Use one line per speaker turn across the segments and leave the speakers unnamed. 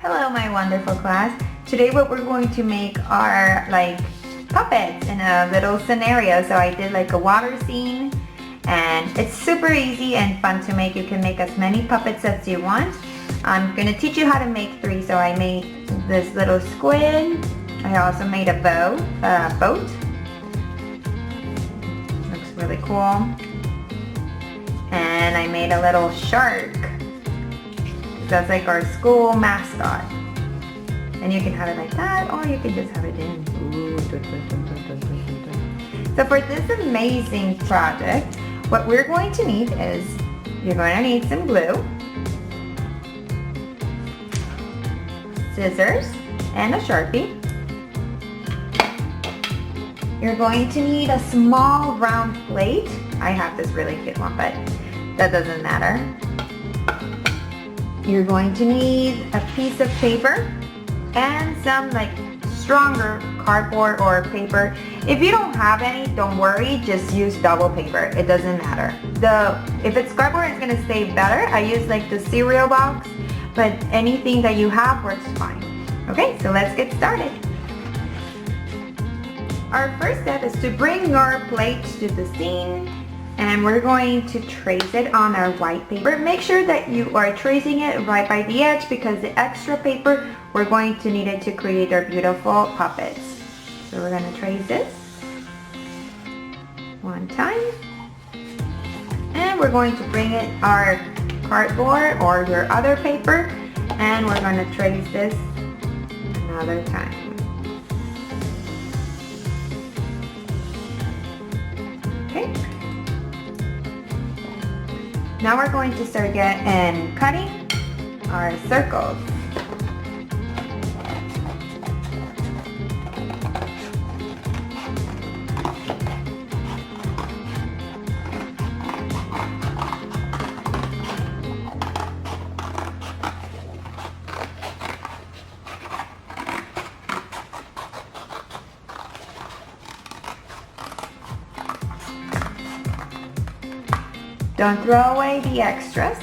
Hello, my wonderful class. Today what we're going to make are like puppets in a little scenario. So I did like a water scene and it's super easy and fun to make. You can make as many puppets as you want. I'm going to teach you how to make 3. So I made this little squid. I also made a boat. Looks really cool. And I made a little shark. That's like our school mascot. And you can have it like that, or you can just have it in. So for this amazing project, what we're going to need is, you're going to need some glue, scissors, and a Sharpie. You're going to need a small round plate. I have this really cute one, but that doesn't matter. You're going to need a piece of paper and some like stronger cardboard or paper. If you don't have any, don't worry, just use double paper. It doesn't matter. If it's cardboard, it's gonna stay better. I use like the cereal box, but anything that you have works fine. Okay, so let's get started. Our first step is to bring your plate to the scene. And we're going to trace it on our white paper. Make sure that you are tracing it right by the edge because the extra paper, we're going to need it to create our beautiful puppets. So we're going to trace this one time. And we're going to bring it our cardboard or your other paper. And we're going to trace this another time. Okay. Now we're going to start cutting our circles. Don't throw away the extras.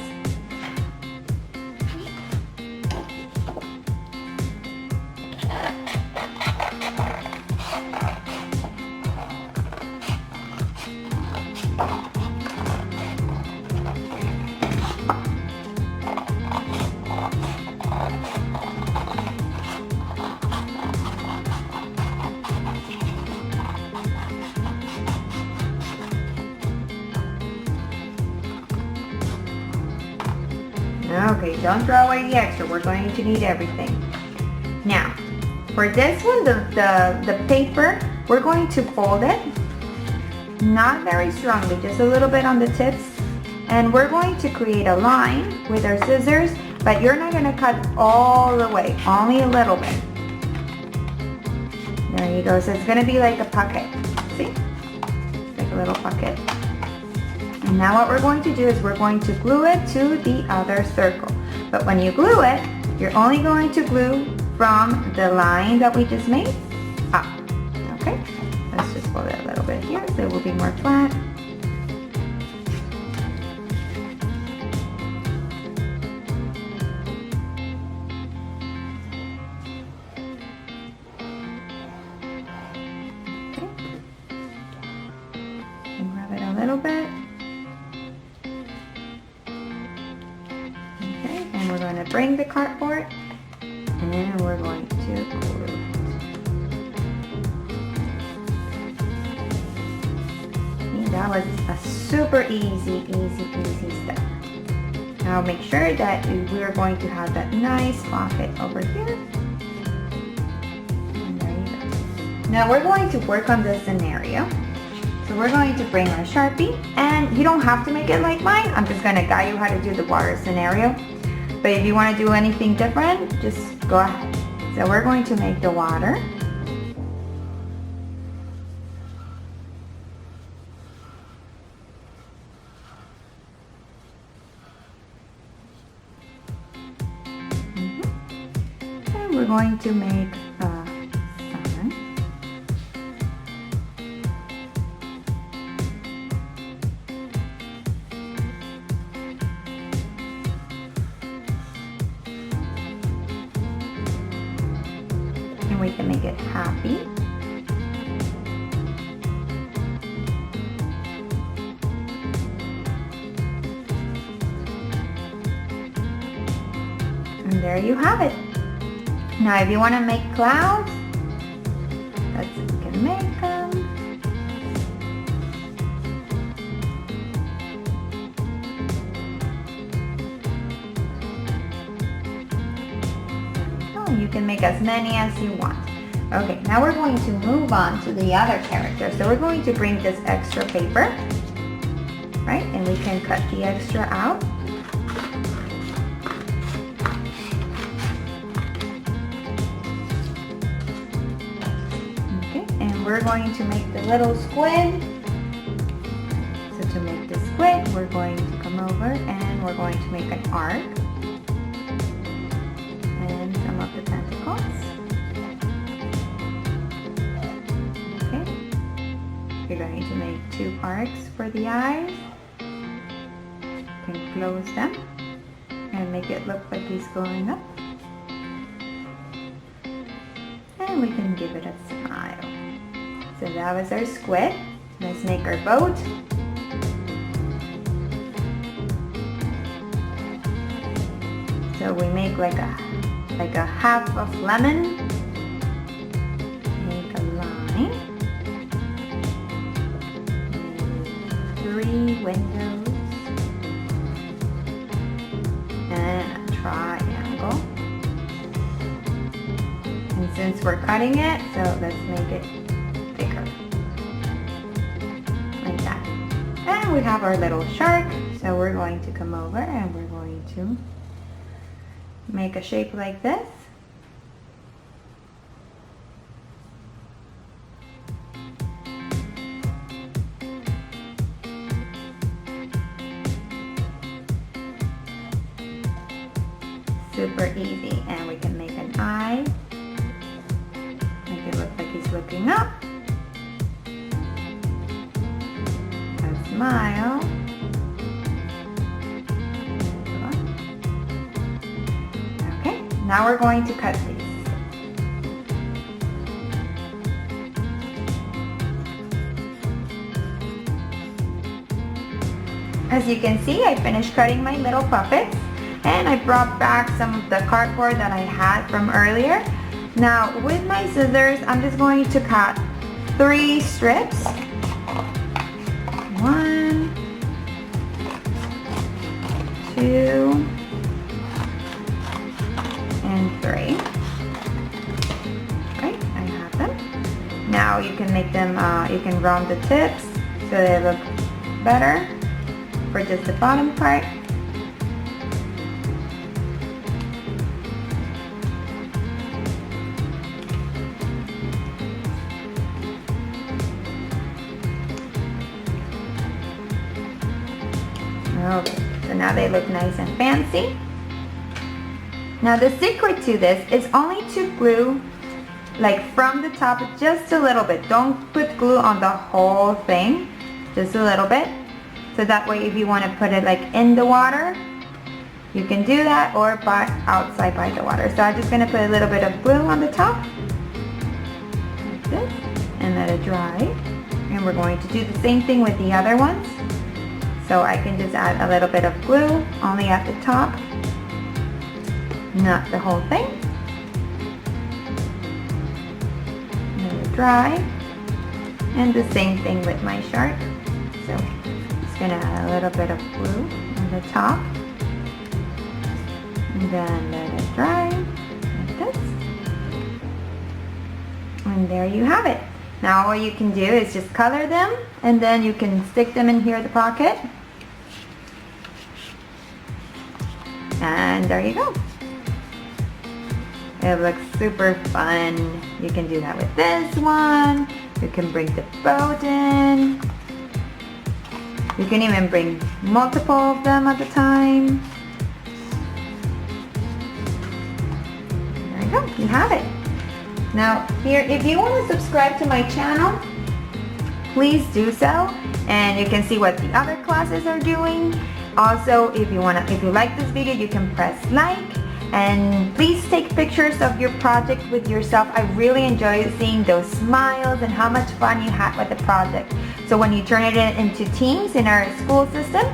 Okay, don't throw away the extra. We're going to need everything. Now, for this one, the paper, we're going to fold it. Not very strongly, just a little bit on the tips. And we're going to create a line with our scissors, but you're not going to cut all the way, only a little bit. There you go. So it's going to be like a pocket. See? It's like a little pocket. And now what we're going to do is we're going to glue it to the other circle. But when you glue it, you're only going to glue from the line that we just made up. Okay? Let's just fold it a little bit here so it will be more flat. Okay. And rub it a little bit. And we're going to bring the cardboard and we're going to glue it. See, that was a super easy step. Now make sure that we're going to have that nice pocket over here. And there you go. Now we're going to work on this scenario. So we're going to bring our Sharpie, and you don't have to make it like mine. I'm just going to guide you how to do the water scenario. But if you want to do anything different, just go ahead. So we're going to make the water. And we're going to make a sun. we can make it happy. And there you have it. Now if you want to make clouds, you can make them. You can make as many as you want. Okay, now we're going to move on to the other character. So we're going to bring this extra paper, right? And we can cut the extra out. Okay, and we're going to make the little squid. So to make the squid, we're going to come over and we're going to make an arc. The tentacles. Okay. You're going to make 2 arcs for the eyes. You can close them and make it look like he's going up. And we can give it a smile. So that was our squid. Let's make our boat. So we make like a half of lemon. Make a line. Make 3 windows. And a triangle. And since we're cutting it, so let's make it thicker. Like that. And we have our little shark. So we're going to come over and we're going to make a shape like this. Super easy. And we can make an eye. Make it look like he's looking up. A smile. Now we're going to cut these. As you can see, I finished cutting my little puppets and I brought back some of the cardboard that I had from earlier. Now with my scissors, I'm just going to cut 3 strips. 1, 2, and 3. Okay, I have them. Now you can make them, you can round the tips so they look better for just the bottom part. Okay, so now they look nice and fancy. Now the secret to this is only to glue like from the top just a little bit. Don't put glue on the whole thing, just a little bit. So that way if you want to put it like in the water, you can do that, or outside by the water. So I'm just going to put a little bit of glue on the top, like this, and let it dry. And we're going to do the same thing with the other ones. So I can just add a little bit of glue only at the top, not the whole thing. Let it dry. And the same thing with my shark. So just gonna add a little bit of glue on the top. And then let it dry like this. And there you have it. Now all you can do is just color them, and then you can stick them in here in the pocket. And there you go. It looks super fun. You can do that with this one. You can bring the boat in. You can even bring multiple of them at a time. There you go. You have it. Now here, if you want to subscribe to my channel, please do so, and you can see what the other classes are doing. Also, if you like this video, you can press like, And please take pictures of your project with yourself. I really enjoy seeing those smiles and how much fun you had with the project. So when you turn it into teams in our school system,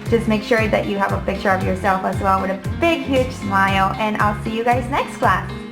just make sure that you have a picture of yourself as well with a big huge smile, and I'll see you guys next class.